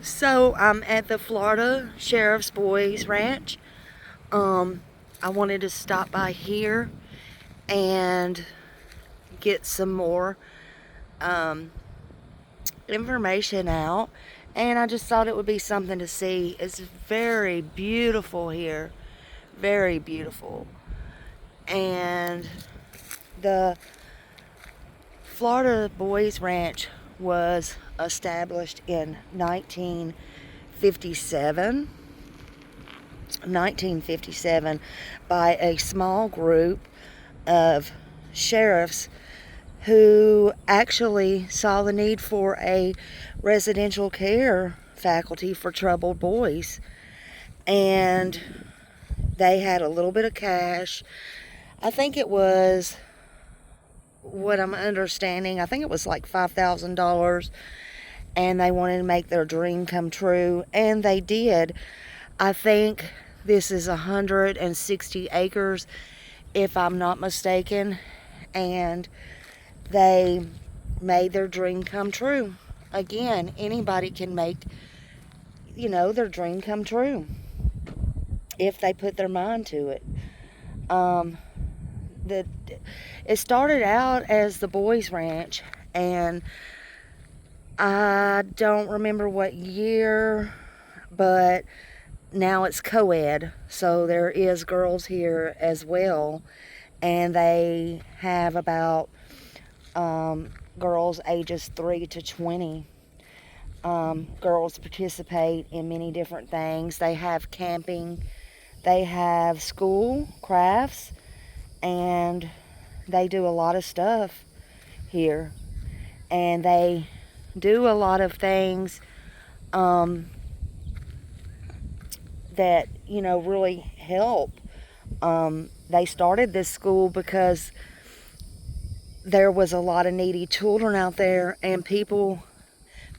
So I'm at the Florida Sheriff's Boys Ranch. I wanted to stop by here and get some more um, information out. And I just thought it would be something to see. It's very beautiful here. Very beautiful. And the Florida Boys Ranch was established in 1957 by a small group of sheriffs who actually saw the need for a residential care faculty for troubled boys. And they had a little bit of cash. I think it was, what I'm understanding, I think it was like $5,000, and they wanted to make their dream come true, and they did. I think this is 160 acres, if I'm not mistaken, and they made their dream come true. Again, anybody can make, their dream come true if they put their mind to it. It started out as the Boys Ranch, and I don't remember what year, but now it's co-ed, so there is girls here as well, and they have about girls ages 3 to 20. Girls participate in many different things. They have camping, they have school crafts, and they do a lot of stuff here. And they do a lot of things that, really help. They started this school because there was a lot of needy children out there, and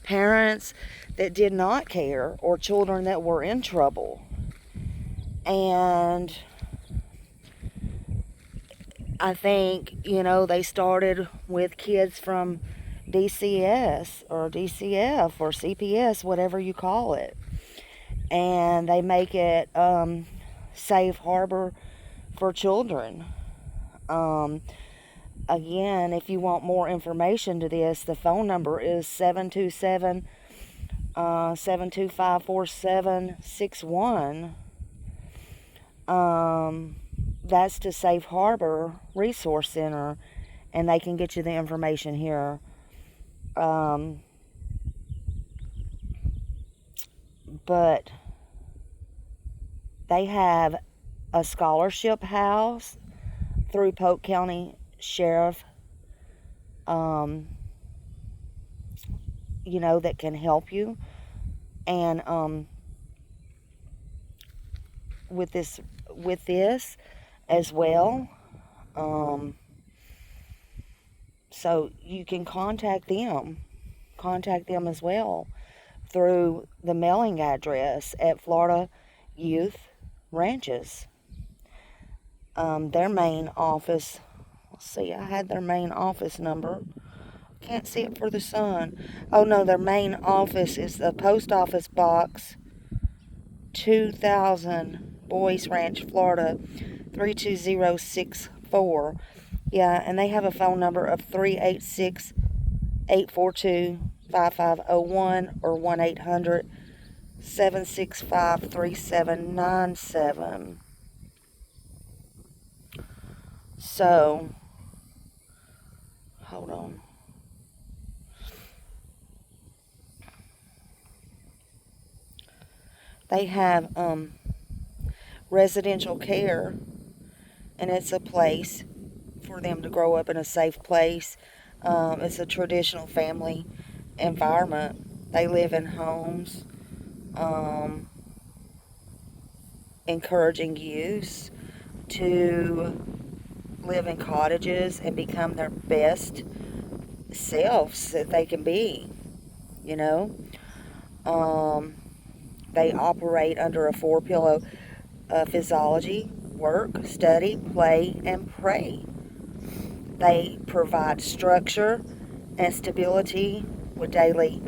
parents that did not care, or children that were in trouble. And I think, they started with kids from DCS or DCF or CPS, whatever you call it. And they make it safe harbor for children. Again, if you want more information to this, the phone number is 727-725-4761. That's the Safe Harbor Resource Center, and they can get you the information here. But they have a scholarship house through Polk County Sheriff, that can help you. And with this as well. So you can contact them as well through the mailing address at Florida Youth Ranches. Their main office, let's see, I had their main office number. Can't see it for the sun. Oh no, their main office is the Post Office Box 2000, Boys Ranch, Florida 32064. Yeah, and they have a phone number of 386-842-5501 or 1-800-765-3797. So, hold on. They have residential care, and it's a place for them to grow up in a safe place. It's a traditional family environment. They live in homes, encouraging youth to live in cottages and become their best selves that they can be, They operate under a 4-pillar physiology: work, study, play, and pray. They provide structure and stability with daily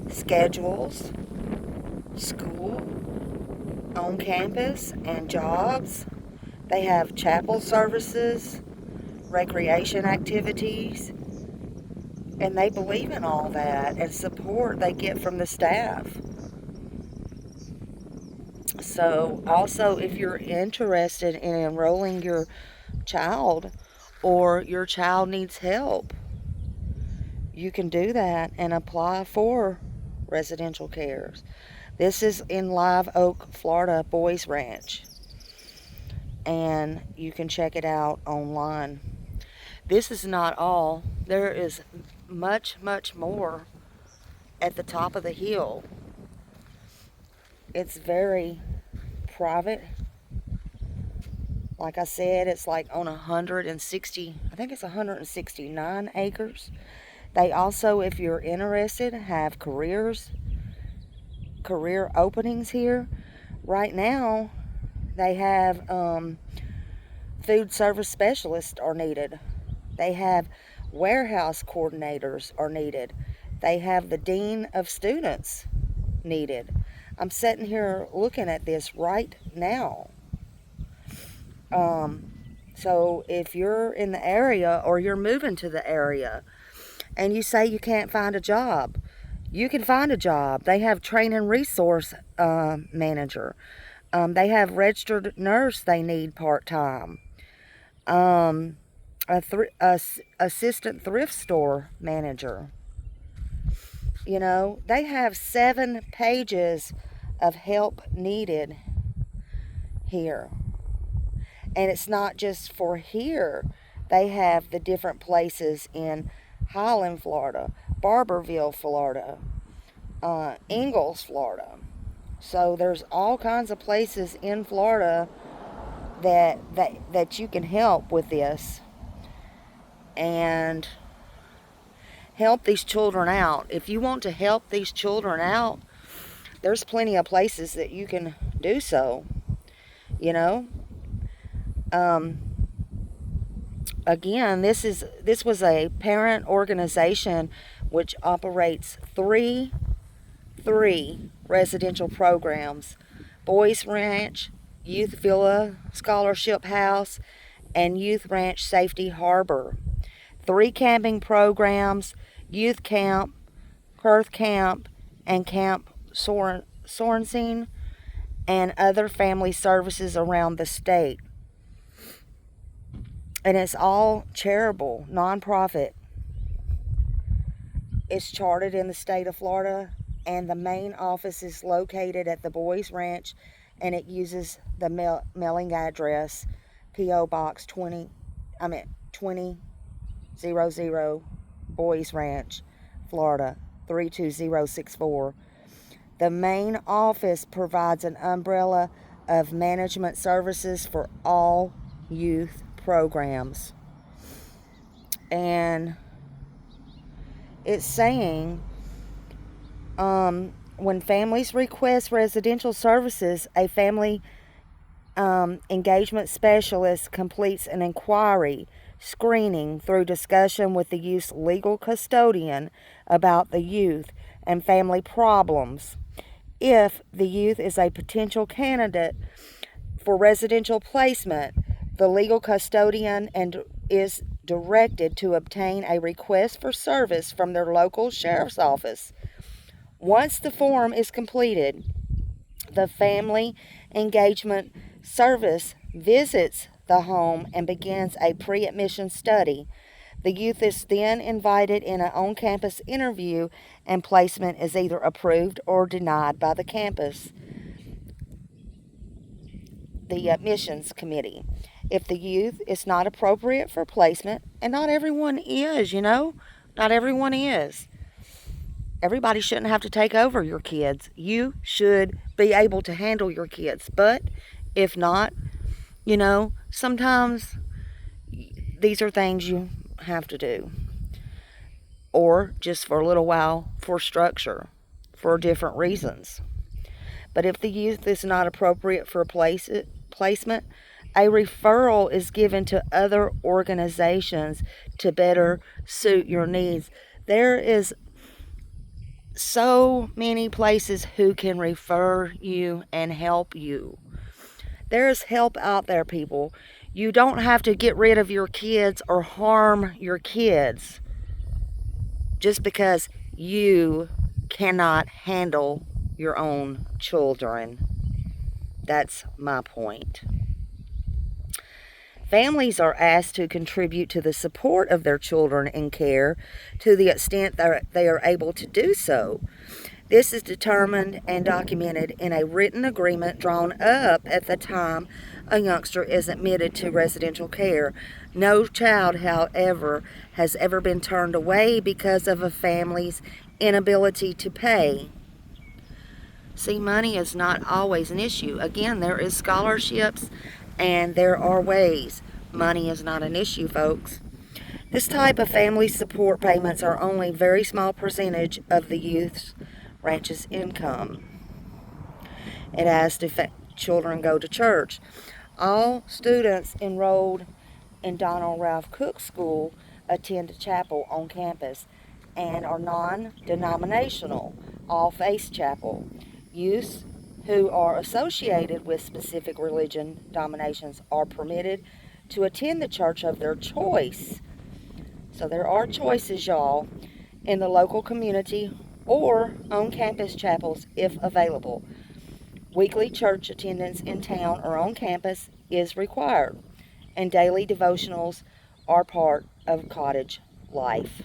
schedules, school, on campus, and jobs. They have chapel services, recreation activities, and they believe in all that and support they get from the staff. So, also, if you're interested in enrolling your child or your child needs help, you can do that and apply for residential cares. This is in Live Oak, Florida, Boys Ranch, and you can check it out online. This is not all. There is much, much more at the top of the hill. It's very private. Like I said, it's like on 160, I think it's 169 acres. They also, if you're interested, have career openings here. Right now, they have food service specialists are needed. They have warehouse coordinators are needed. They have the dean of students needed. I'm sitting here looking at this right now. So if you're in the area or you're moving to the area and you say you can't find a job, you can find a job. They have training resource manager. They have registered nurse they need part-time. Assistant thrift store manager. You know, they have 7 pages of help needed here. And it's not just for here. They have the different places in Highland, Florida, Barberville, Florida, Ingalls, Florida. So there's all kinds of places in Florida that you can help with this and help these children out. If you want to help these children out, there's plenty of places that you can do so, you know. Again, this was a parent organization which operates three residential programs: Boys Ranch, Youth Villa Scholarship House, and Youth Ranch Safety Harbor. 3 camping programs: Youth Camp, Perth Camp, and Camp Sorensen, and other family services around the state. And it's all charitable, nonprofit. It's chartered in the state of Florida, and the main office is located at the Boys Ranch, and it uses the mailing address P.O. Box 2000 Boys Ranch, Florida 32064. The main office provides an umbrella of management services for all youth programs. And it's saying when families request residential services, a family engagement specialist completes an inquiry screening through discussion with the youth's legal custodian about the youth and family problems. If the youth is a potential candidate for residential placement, the legal custodian is directed to obtain a request for service from their local sheriff's office. Once the form is completed, the family engagement service visits the home and begins a pre-admission study. The youth is then invited in an on-campus interview, and placement is either approved or denied by the admissions committee. If the youth is not appropriate for placement, and not everyone is, not everyone is. Everybody shouldn't have to take over your kids. You should be able to handle your kids. But if not, sometimes these are things you have to do. Or just for a little while for structure, for different reasons. But if the youth is not appropriate for placement, a referral is given to other organizations to better suit your needs. There is so many places who can refer you and help you. There's help out there, people. You don't have to get rid of your kids or harm your kids just because you cannot handle your own children. That's my point. Families are asked to contribute to the support of their children in care to the extent that they are able to do so. This is determined and documented in a written agreement drawn up at the time a youngster is admitted to residential care. No child, however, has ever been turned away because of a family's inability to pay. See, money is not always an issue. Again, there is scholarships and there are ways. Money is not an issue, folks. This type of family support payments are only a very small percentage of the youth's ranch's income. It has to children go to church. All students enrolled in Donald Ralph Cook School attend a chapel on campus and are non-denominational, all-faith chapel. Youths who are associated with specific religion denominations are permitted to attend the church of their choice. So there are choices, y'all, in the local community or on-campus chapels if available. Weekly church attendance in town or on campus is required, and daily devotionals are part of cottage life.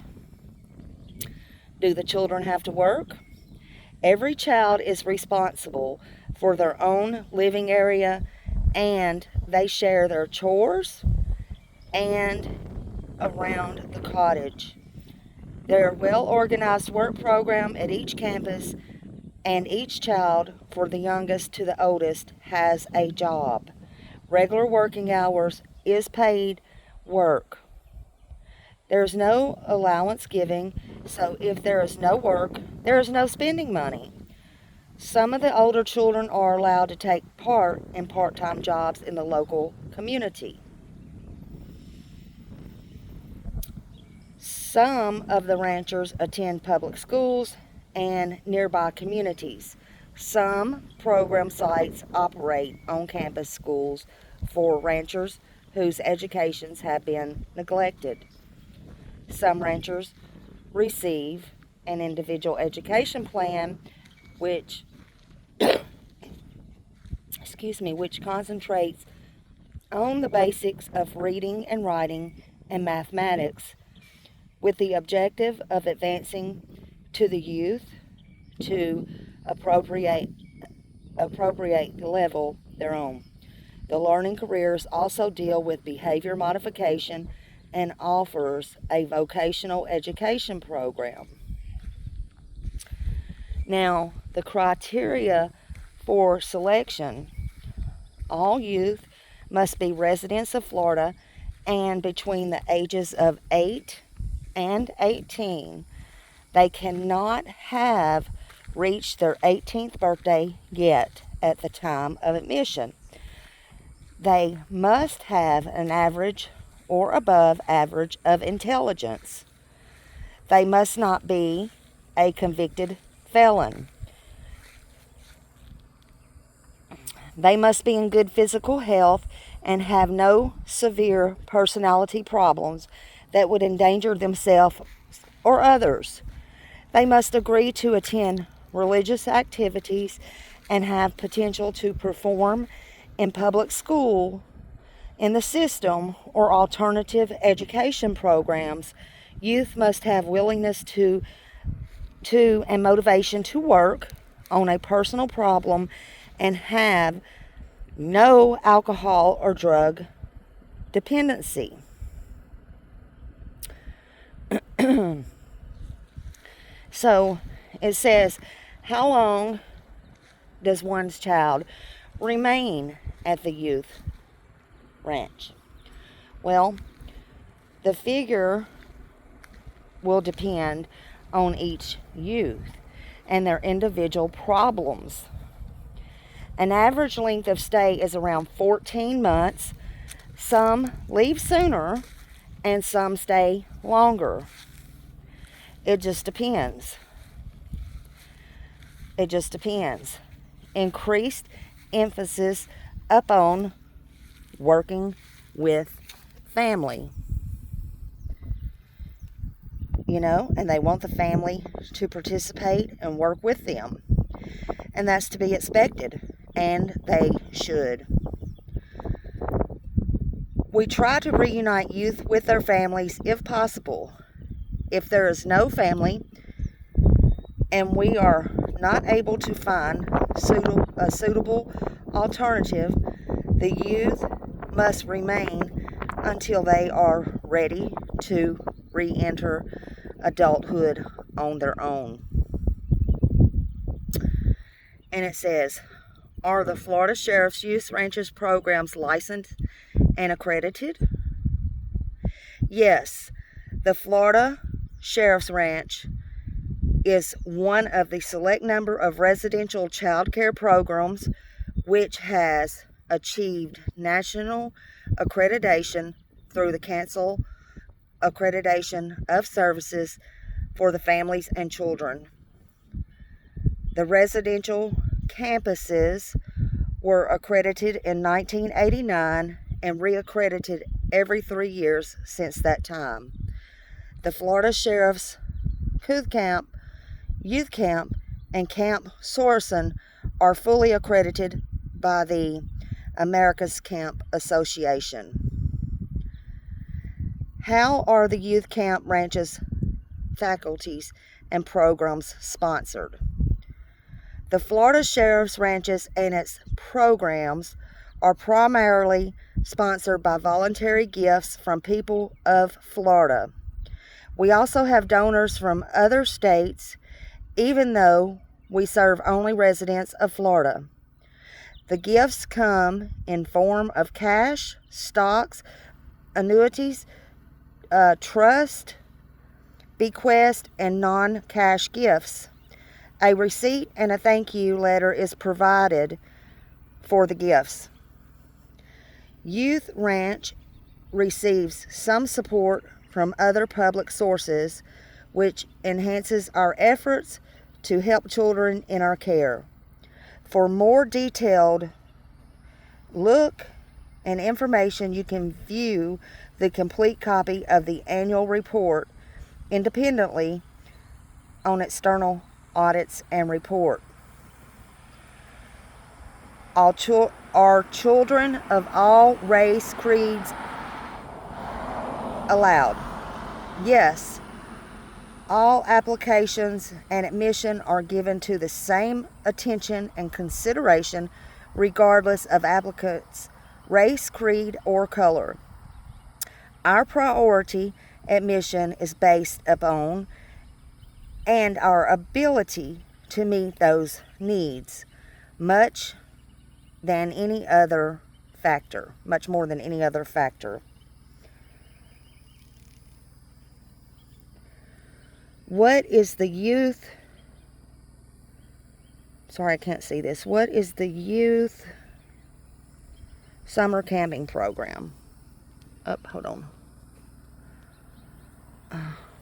Do the children have to work? Every child is responsible for their own living area, and they share their chores and around the cottage. There are well-organized work program at each campus, and each child, for the youngest to the oldest, has a job. Regular working hours is paid work. There's no allowance giving, so if there is no work, there is no spending money. Some of the older children are allowed to take part in part-time jobs in the local community. Some of the ranchers attend public schools and nearby communities. Some program sites operate on-campus schools for ranchers whose educations have been neglected. Some ranchers receive an individual education plan which which concentrates on the basics of reading and writing and mathematics with the objective of advancing to the youth to appropriate the level they're on. The learning careers also deal with behavior modification and offers a vocational education program. Now, the criteria for selection: all youth must be residents of Florida and between the ages of 8 and 18. They cannot have reached their 18th birthday yet at the time of admission. They must have an average or above average of intelligence. They must not be a convicted felon. They must be in good physical health and have no severe personality problems that would endanger themselves or others. They must agree to attend religious activities and have potential to perform in public school, in the system, or alternative education programs. Youth must have willingness to and motivation to work on a personal problem and have no alcohol or drug dependency. So it says, how long does one's child remain at the youth ranch? Well, the figure will depend on each youth and their individual problems. An average length of stay is around 14 months. Some leave sooner and some stay longer. It just depends. It just depends. Increased emphasis upon working with family. And they want the family to participate and work with them. And that's to be expected, and they should. We try to reunite youth with their families if possible. If there is no family and we are not able to find a suitable alternative, the youth must remain until they are ready to re-enter adulthood on their own. And it says, are the Florida Sheriff's Youth Ranches programs licensed and accredited? Yes, the Florida Sheriff's Ranch is one of the select number of residential child care programs which has achieved national accreditation through the Council Accreditation of Services for the Families and Children. The residential campuses were accredited in 1989 and reaccredited every 3 years since that time. The Florida Sheriff's Youth Camp, and Camp Sorensen are fully accredited by the America's Camp Association. How are the youth camp ranches, faculties, and programs sponsored? The Florida Sheriff's Ranches and its programs are primarily sponsored by voluntary gifts from people of Florida. We also have donors from other states, even though we serve only residents of Florida. The gifts come in form of cash, stocks, annuities, trust, bequest, and non-cash gifts. A receipt and a thank you letter is provided for the gifts. Youth Ranch receives some support from other public sources, which enhances our efforts to help children in our care. For more detailed look and information, you can view the complete copy of the annual report independently on external audits and report. Are children of all race creeds allowed? Yes. All applications and admission are given to the same attention and consideration regardless of applicants' race, creed, or color. Our priority admission is based upon and our ability to meet those needs much more than any other factor. What is the youth summer camping program?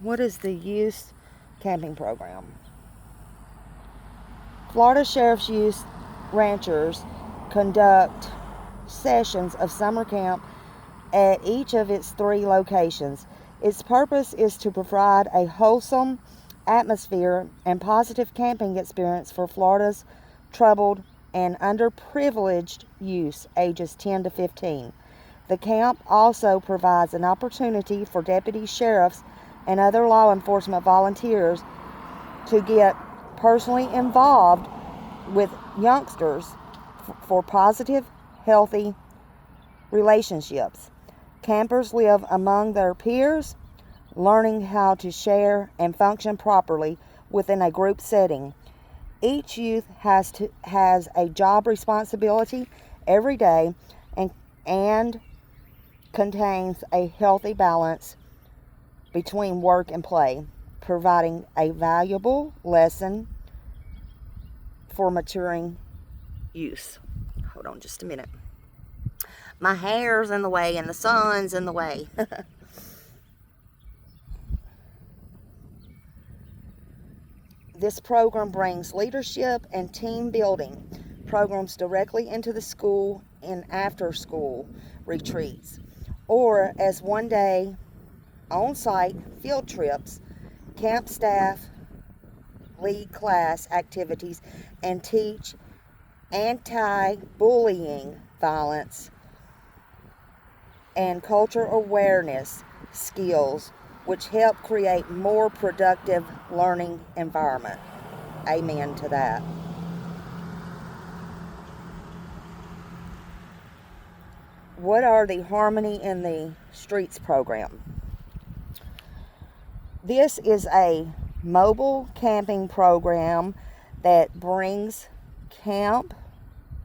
What is the youth camping program? Florida Sheriff's Youth Ranchers conduct sessions of summer camp at each of its 3 locations. Its purpose is to provide a wholesome atmosphere and positive camping experience for Florida's troubled and underprivileged youth ages 10 to 15. The camp also provides an opportunity for deputy sheriffs and other law enforcement volunteers to get personally involved with youngsters for positive, healthy relationships. Campers live among their peers, learning how to share and function properly within a group setting. Each youth has a job responsibility every day and contains a healthy balance between work and play, providing a valuable lesson for maturing youth. Hold on just a minute. My hair's in the way and the sun's in the way. This program brings leadership and team building programs directly into the school in after-school retreats, or as one-day on-site field trips, camp staff lead class activities, and teach anti-bullying violence and culture awareness skills, which help create more productive learning environment. Amen to that. What are the Harmony in the Streets program? This is a mobile camping program that brings camp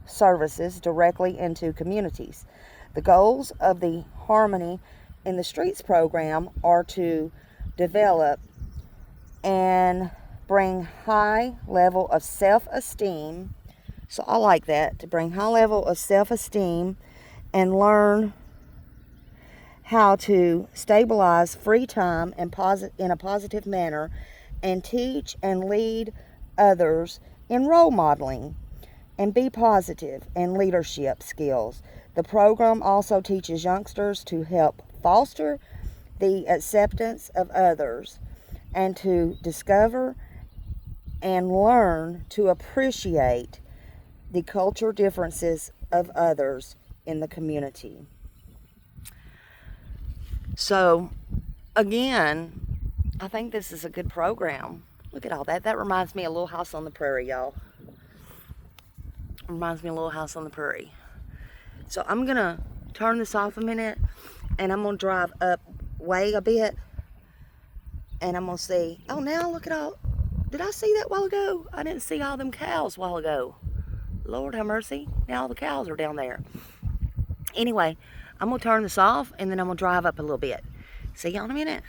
services directly into communities. The goals of the Harmony in the Streets program are to develop and bring high level of self-esteem. So I like that, to bring high level of self-esteem and learn how to stabilize free time and in a positive manner, and teach and lead others in role modeling and be positive and leadership skills. The program also teaches youngsters to help foster the acceptance of others and to discover and learn to appreciate the cultural differences of others in the community. So, again, I think this is a good program. Look at all that. That reminds me of Little House on the Prairie, y'all. Reminds me of Little House on the Prairie. So I'm going to turn this off a minute, and I'm going to drive up way a bit, and I'm going to see. Oh, now look at all. Did I see that a while ago? I didn't see all them cows a while ago. Lord have mercy. Now all the cows are down there. Anyway, I'm going to turn this off, and then I'm going to drive up a little bit. See y'all in a minute.